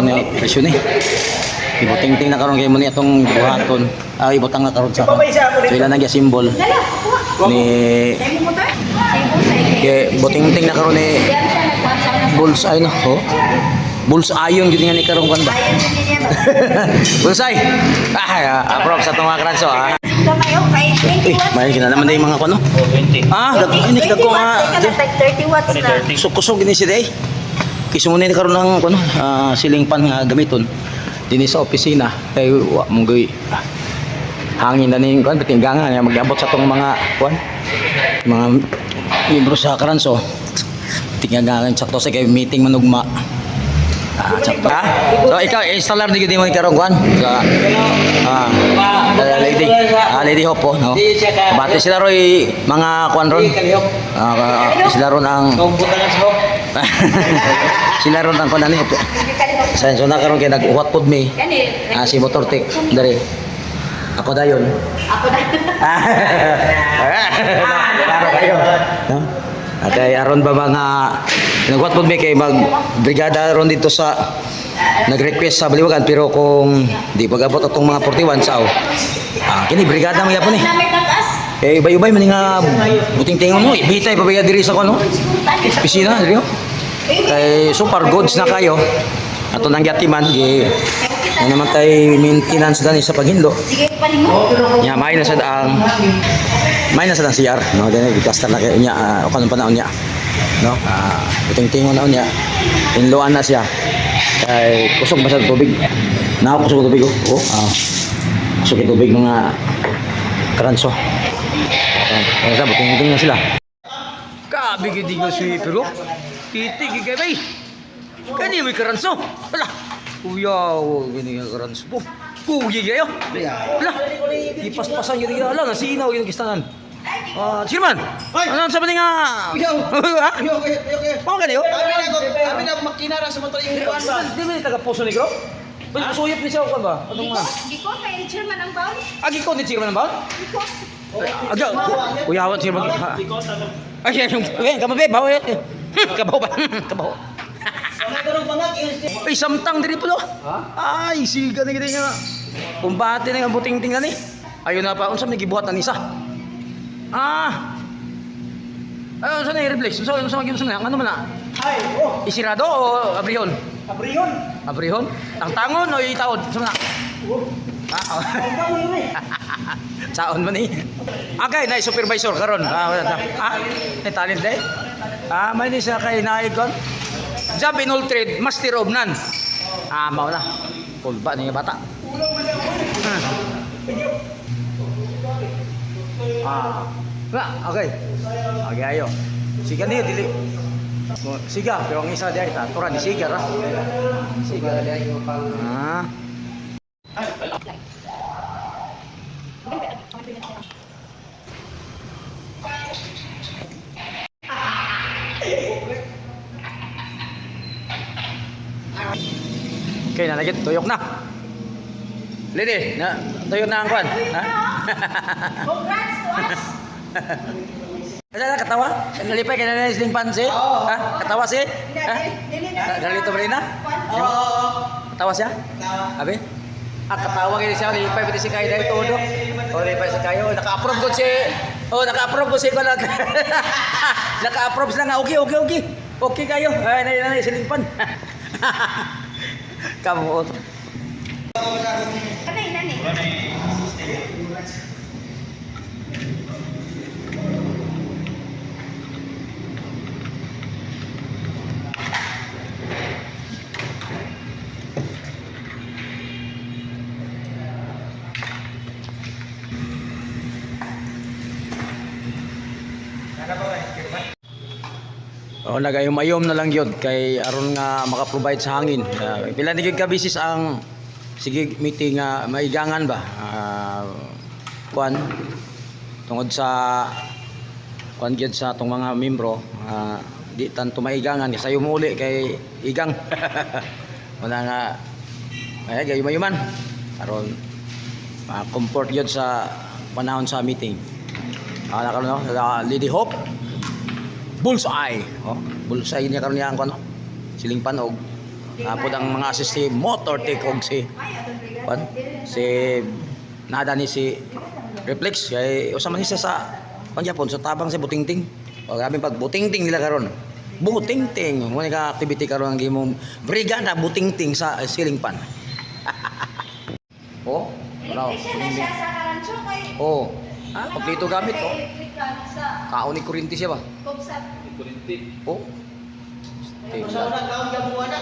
Ni presyo ni. Ibuting-ting na karon kay mo ni atong buhaton. Ibutang na karon sa. So ilan na simbol ni kay buting-ting na karon ni bullseye no. Oh. Bullseye yun gid nga ni karon kan ba. Bullseye. Approve sa tong mga kranso ha. May kina naman day mga kuno. 20. Ini kita ko nga 30 watts na. kusog gini si day. Kismo ni karon ng kuno ceiling fan nga gamiton dinhi sa opisina kay wa mo gay hangin na ning kuan bitinggangan nga magabot sa tong mga kuan mga libro sa karanso tinggangan sakto sa kay meeting manugma. So ikaw installer di mo karon kuan sa lady Hope po no bati sila roy mga kuan ron sila ron ang sila ron ang kuan ani senso na karon kay nag-uwat pod mi si motor tek dari ako dayon klaro kayo no okay aron ba mga nagwat pod mi kay mag brigada ron dito sa nag-request sa Baliwagan pero kung di pag-abot atong mga 41 sao kini brigada mo yapon ubay-ubay man nga buting-tingon mo ibitay pabaya diri sa kuno opisina diri kay super goods na kayo ato nang yatiman gi naman tay maintenance dani sa paghinlo nya may na sa daang CR no dili gikasta na kay nya kanang panahon nya no buting-tingon na nya inloan na siya kay kusog ba sa tubig na kusog tubig kusog tubig mga karanso sa buting-ting na sila kabigid ko si pero titig kay bay kani may karanso wala uyaw gini karanso po kugi kayo wala ipaspasan yun ala na sinaw yung kistanan Chairman, ano sabi nga? Okay kayo? Kami na makinara sa motor yung kuan ba? Di ba taga Poso Negro? Suyap ni siya kuan ba? Anong nga? Giko kay chairman ang baon. Giko ni Chairman ang baon? Uyawan Chairman. Ay, kamabe, bawo yan. Kabaw ba? Kabaw. Ay, samtang diri po. Ay, siga na gini nga. Kumbate na nga buting-ting na ni. Ayun na pa, unsam ni gibuhat na nisa. Ayun, saan na i-reflex? Saan na ano man na? Isirado o abrihon? Abrihon? Ang tangon o itaod? Saan na? Saon man ni. Okay, na supervisor karon. May talent day. May ni sa kay naikon. Job in all trade, master of none. Mao na. Kulba ni bata. Okay. Okay ayo. Siga ni dili. Siga, pero ang isa diay ta, turan ni siga ra. Siga diay ko pang. Okay, nalagit tuyok na. Lady, tuyok na ang kwan. Congrats to us. Ada katawa? Nalipay ka na sling pansi? Katawa si? Galito ba rin na? Katawa siya? Abi? Katawa kayo siya, nalipay pati si kayo dahil todo. Nalipay si kayo, naka-approve ko si... naka-approve ko si ko lang. Naka-approve sila nga, okay. Okay kayo. Ay, sling pan. Kamu. Kanay nani. Nagayom-ayom na lang yun kay aron nga maka-provide sa hangin. Pila ni ka bisis ang sige meeting nga maigangan ba? Kuan tungod sa kuan gyud sa tong mga membro di tanto maigangan kasi sayo mo uli kay igang. Wala nga ay gayom-ayuman aron comfort gyud sa panahon sa meeting. Nakaroon no, Lady Hope Bullseye. Bullseye niya karon niya ang kuno. Siling panog. Napod ang mga assist si Motor Tech og si pan si nada ni si Reflex kay usa man siya sa Japon sa tabang si Butingting. O grabe pag Butingting nila karon. Butingting mo ni ka activity karon ang gimong brigada Butingting sa ceiling fan. Oh, wala. Electrician na siya sa Karancho kay... Oh, kompleto gamit oh. Electrical sa Kaon ni kuryente siya ba? Kubsat. Oh. Sa una kaon ka buwan na.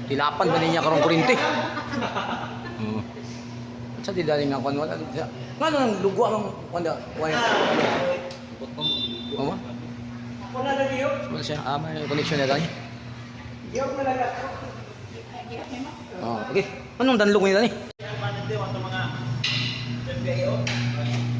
Tilapan ba niya karong kuryente? Sa di dali nga kon wala. Ngano nang lugwa mang wala wire. Mama? Wala na niyo. Wala siya. May connection na dali. Giyok na lang. Oh, okay. Anong danlog ni dali? Manende wato mga PPIO. Okay.